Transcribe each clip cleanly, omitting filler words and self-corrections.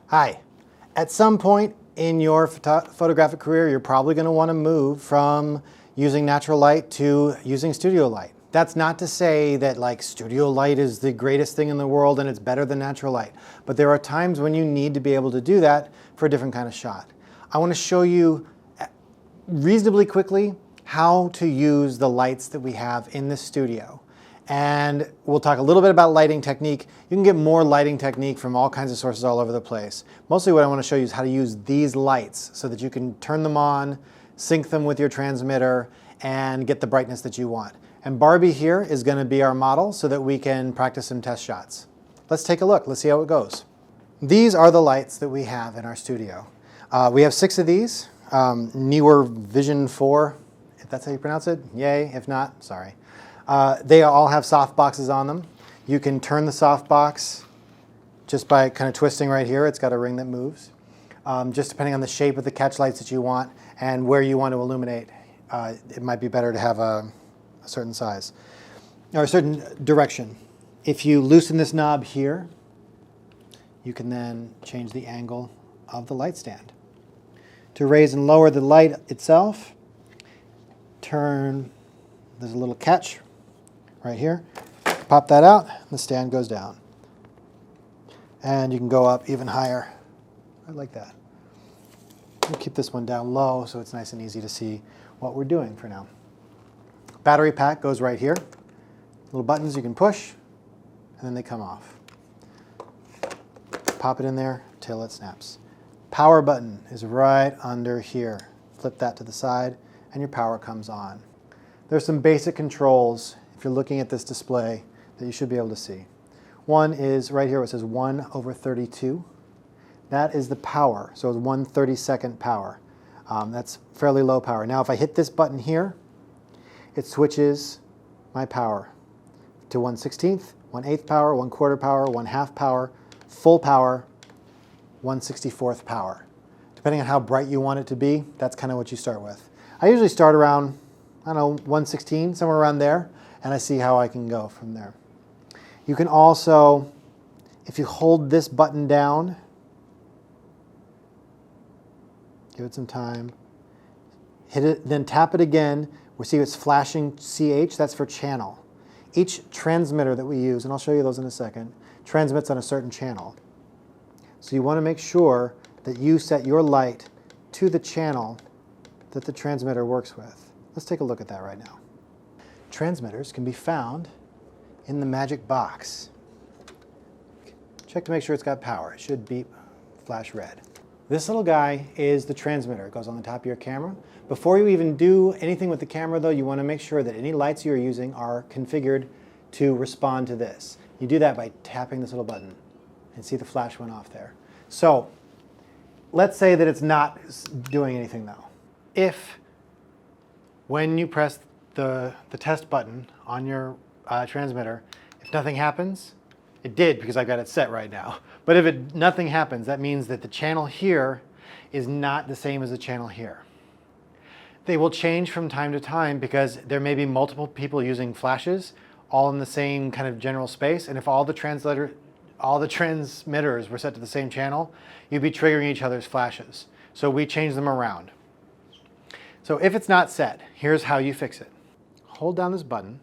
Hi. At some point in your photographic career, you're probably going to want to move from using natural light to using studio light. That's not to say that studio light is the greatest thing in the world and it's better than natural light. But there are times when you need to be able to do that for a different kind of shot. I want to show you reasonably quickly how to use the lights that we have in the studio. And we'll talk a little bit about lighting technique. You can get more lighting technique from all kinds of sources all over the place. Mostly what I want to show you is how to use these lights so that you can turn them on, sync them with your transmitter, and get the brightness that you want. And Barbie here is going to be our model so that we can practice some test shots. Let's take a look. Let's see how it goes. These are the lights that we have in our studio. We have 6 of these. Neewer Vision 4, if that's how you pronounce it. Yay. If not, sorry. They all have soft boxes on them. You can turn the soft box just by kind of twisting right here. It's got a ring that moves. Just depending on the shape of the catch lights that you want and where you want to illuminate, it might be better to have a certain size or a certain direction. If you loosen this knob here, you can then change the angle of the light stand. To raise and lower the light itself, there's a little catch right here. Pop that out, and the stand goes down. And you can go up even higher, right like that. We'll keep this one down low so it's nice and easy to see what we're doing for now. Battery pack goes right here. Little buttons you can push, and then they come off. Pop it in there till it snaps. Power button is right under here. Flip that to the side, and your power comes on. There's some basic controls, if you're looking at this display, that you should be able to see. One is right here where it says 1/32. That is the power, so it's 1/32 power. That's fairly low power. Now if I hit this button here, it switches my power to 1/16, 1/8 power, 1/4 power, 1/2 power, full power, 1/64 power. Depending on how bright you want it to be, that's kind of what you start with. I usually start around, 1/16, somewhere around there, and I see how I can go from there. You can also, if you hold this button down, give it some time, hit it, then tap it again. We see it's flashing CH, that's for channel. Each transmitter that we use, and I'll show you those in a second, transmits on a certain channel. So you want to make sure that you set your light to the channel that the transmitter works with. Let's take a look at that right now. Transmitters can be found in the magic box. Check to make sure it's got power. It should beep, flash red. This little guy is the transmitter. It goes on the top of your camera. Before you even do anything with the camera though, you want to make sure that any lights you're using are configured to respond to this. You do that by tapping this little button and see the flash went off there. So let's say that it's not doing anything though. If when you press the test button on your transmitter, if nothing happens, it did because I've got it set right now. But if nothing happens, that means that the channel here is not the same as the channel here. They will change from time to time because there may be multiple people using flashes all in the same kind of general space. And if all the transmitters were set to the same channel, you'd be triggering each other's flashes. So we change them around. So if it's not set, here's how you fix it. Hold down this button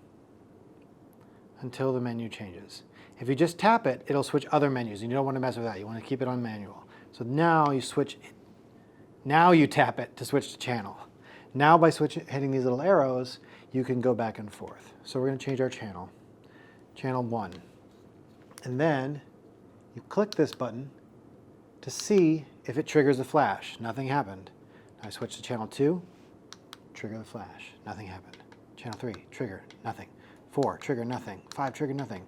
until the menu changes. If you just tap it, it'll switch other menus, and you don't want to mess with that. You want to keep it on manual. So now you switch it. Now you tap it to switch to channel. Now by hitting these little arrows, you can go back and forth. So we're going to change our channel, channel 1. And then you click this button to see if it triggers a flash. Nothing happened. Now I switch to channel 2, trigger the flash. Nothing happened. Channel 3, trigger, nothing. 4, trigger, nothing. 5, trigger, nothing.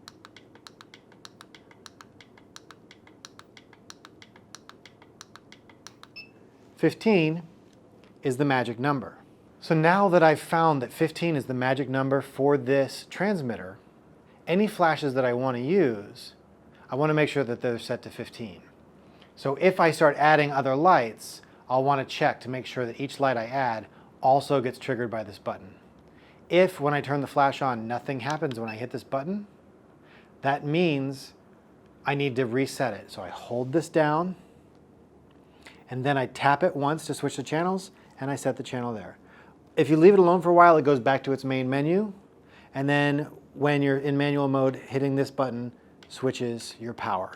"15 is the magic number. So now that I've found that 15 is the magic number for this transmitter, any flashes that I want to use, I want to make sure that they're set to 15. So if I start adding other lights, I'll want to check to make sure that each light I add also gets triggered by this button. If when I turn the flash on, nothing happens when I hit this button, that means I need to reset it. So I hold this down and then I tap it once to switch the channels, and I set the channel there. If you leave it alone for a while, it goes back to its main menu, and then when you're in manual mode, hitting this button switches your power.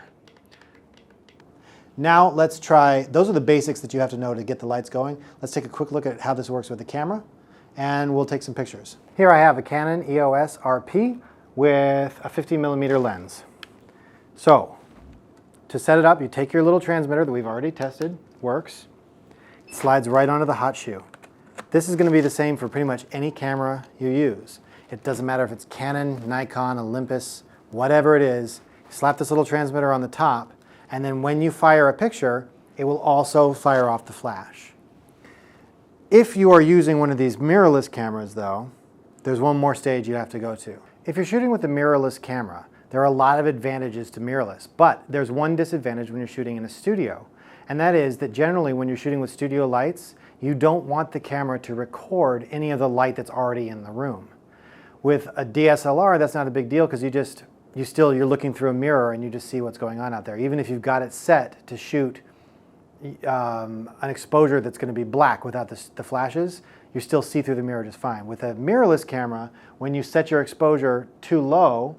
Now let's try, those are the basics that you have to know to get the lights going. Let's take a quick look at how this works with the camera, and we'll take some pictures. Here I have a Canon EOS RP with a 50mm lens. So, to set it up, you take your little transmitter that we've already tested, works. It slides right onto the hot shoe. This is going to be the same for pretty much any camera you use. It doesn't matter if it's Canon, Nikon, Olympus, whatever it is. Slap this little transmitter on the top, and then when you fire a picture, it will also fire off the flash. If you are using one of these mirrorless cameras though, there's one more stage you have to go to. If you're shooting with a mirrorless camera, there are a lot of advantages to mirrorless, but there's one disadvantage when you're shooting in a studio, and that is that generally when you're shooting with studio lights, you don't want the camera to record any of the light that's already in the room. With a DSLR, that's not a big deal because you're looking through a mirror and you just see what's going on out there. Even if you've got it set to shoot an exposure that's going to be black without the flashes, you still see through the mirror just fine. With a mirrorless camera, when you set your exposure too low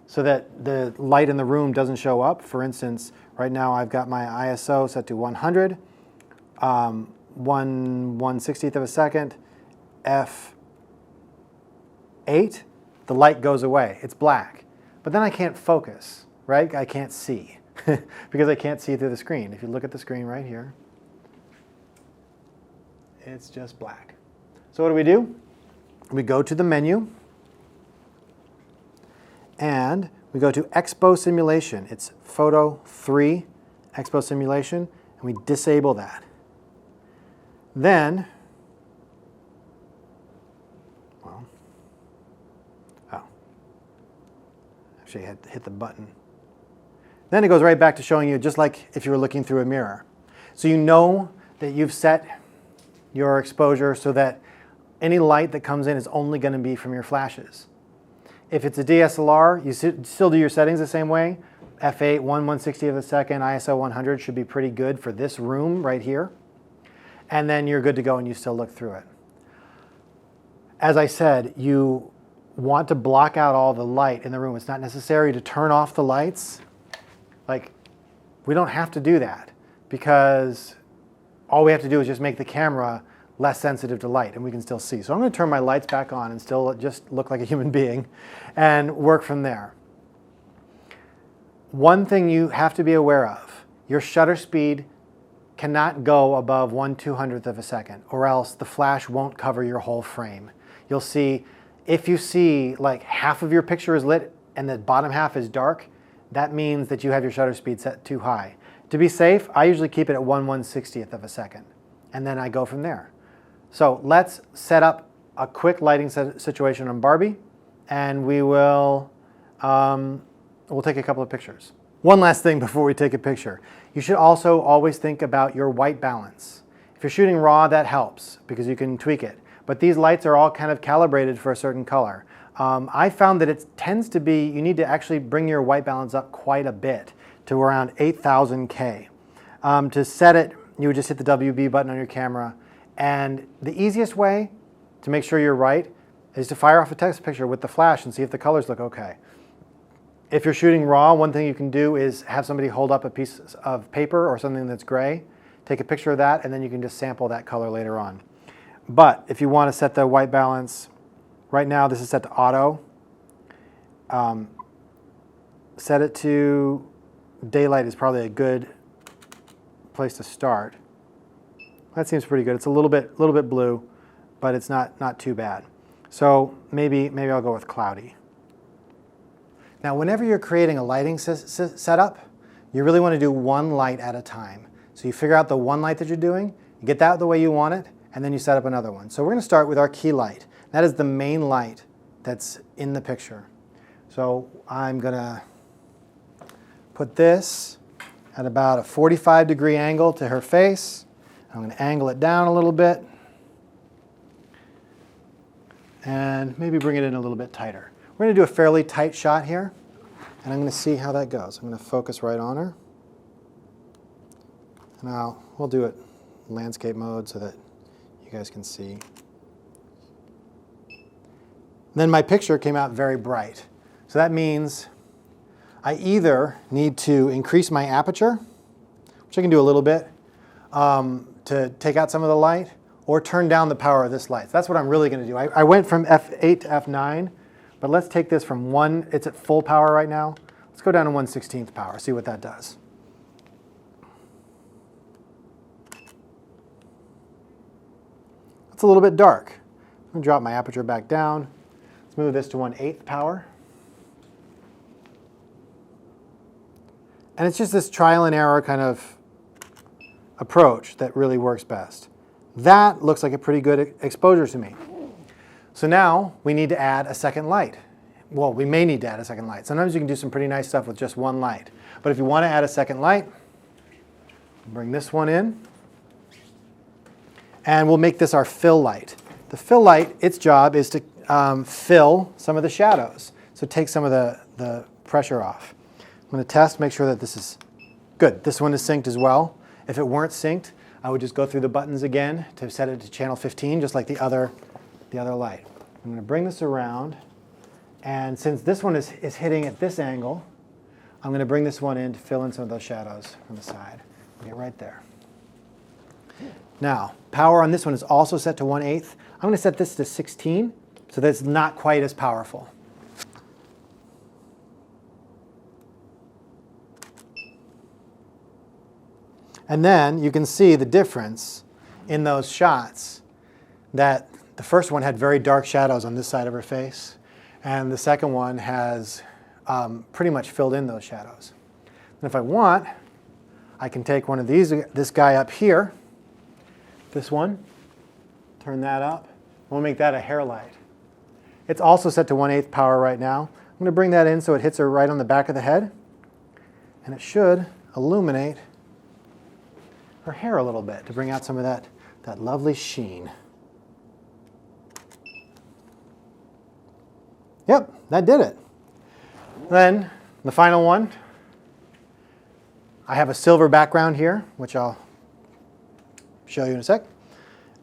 so that the light in the room doesn't show up, for instance, right now I've got my ISO set to 100, 1/160th of a second, f8, the light goes away. It's black. But then I can't focus, right? I can't see because I can't see through the screen. If you look at the screen right here, it's just black. So what do? We go to the menu and we go to Expo Simulation. It's Photo 3 Expo Simulation, and we disable that. Then, actually I had to hit the button. Then it goes right back to showing you just like if you were looking through a mirror. So you know that you've set your exposure so that any light that comes in is only going to be from your flashes. If it's a DSLR, you still do your settings the same way. f8, 1/160th of a second, ISO 100 should be pretty good for this room right here. And then you're good to go and you still look through it. As I said, you want to block out all the light in the room. It's not necessary to turn off the lights. Like, we don't have to do that because all we have to do is just make the camera less sensitive to light and we can still see. So I'm going to turn my lights back on and still just look like a human being and work from there. One thing you have to be aware of, your shutter speed cannot go above 1/200th of a second or else the flash won't cover your whole frame. You'll see, if you see like half of your picture is lit and the bottom half is dark, that means that you have your shutter speed set too high. To be safe, I usually keep it at 1/160th of a second, and then I go from there. So let's set up a quick lighting situation on Barbie, and we'll take a couple of pictures. One last thing before we take a picture. You should also always think about your white balance. If you're shooting raw, that helps because you can tweak it. But these lights are all kind of calibrated for a certain color. I found that it tends to be, you need to actually bring your white balance up quite a bit to around 8000K. To set it, you would just hit the WB button on your camera. And the easiest way to make sure you're right is to fire off a text picture with the flash and see if the colors look okay. If you're shooting raw, one thing you can do is have somebody hold up a piece of paper or something that's gray, take a picture of that, and then you can just sample that color later on. But if you want to set the white balance, right now this is set to auto. Set it to daylight is probably a good place to start. That seems pretty good. It's a little bit blue, but it's not too bad. So maybe I'll go with cloudy. Now, whenever you're creating a lighting setup, you really want to do one light at a time. So you figure out the one light that you're doing, you get that the way you want it, and then you set up another one. So we're going to start with our key light. That is the main light that's in the picture. So I'm going to put this at about a 45-degree angle to her face. I'm going to angle it down a little bit and maybe bring it in a little bit tighter. We're going to do a fairly tight shot here, and I'm going to see how that goes. I'm going to focus right on her, Now, we'll do it landscape mode so that you guys can see. Then my picture came out very bright. So that means I either need to increase my aperture, which I can do a little bit, to take out some of the light, or turn down the power of this light. So that's what I'm really going to do. I went from f8 to f9, but let's take this from 1, it's at full power right now. Let's go down to 1/16 power, see what that does. It's a little bit dark. I'm going to drop my aperture back down. Let's move this to 1/8 power. And it's just this trial and error kind of approach that really works best. That looks like a pretty good exposure to me. So now we need to add a second light. Well, we may need to add a second light. Sometimes you can do some pretty nice stuff with just one light. But if you want to add a second light, bring this one in. And we'll make this our fill light. The fill light, its job is to fill some of the shadows. So take some of the pressure off. I'm going to test, make sure that this is good. This one is synced as well. If it weren't synced, I would just go through the buttons again to set it to channel 15, just like the other light. I'm going to bring this around. And since this one is hitting at this angle, I'm going to bring this one in to fill in some of those shadows from the side. Get right there. Now, power on this one is also set to 1/8. I'm going to set this to 16 so that it's not quite as powerful. And then you can see the difference in those shots, that the first one had very dark shadows on this side of her face, and the second one has pretty much filled in those shadows. And if I want, I can take one of these, this guy up here, this one, turn that up. We'll make that a hair light. It's also set to 1/8 power right now. I'm going to bring that in so it hits her right on the back of the head, and it should illuminate her hair a little bit to bring out some of that lovely sheen. Yep, that did it. Then the final one, I have a silver background here, which I'll show you in a sec.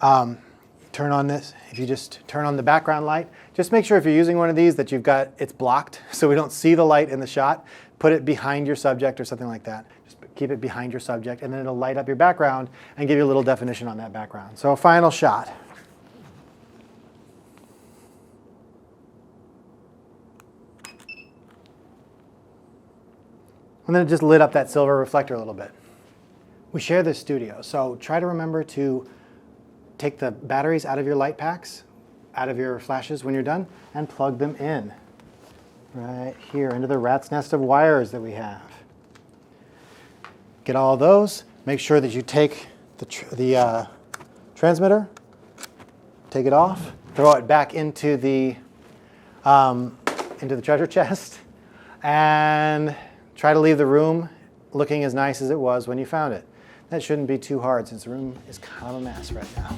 Turn on this. If you just turn on the background light, just make sure if you're using one of these that it's blocked so we don't see the light in the shot. Put it behind your subject or something like that. Just keep it behind your subject, and then it'll light up your background and give you a little definition on that background. So a final shot. And then it just lit up that silver reflector a little bit. We share this studio, so try to remember to take the batteries out of your light packs, out of your flashes when you're done, and plug them in right here into the rat's nest of wires that we have. Get all of those. Make sure that you take the transmitter, take it off, throw it back into the treasure chest, and try to leave the room looking as nice as it was when you found it. That shouldn't be too hard since the room is kind of a mess right now.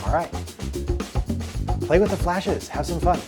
All right. Play with the flashes. Have some fun.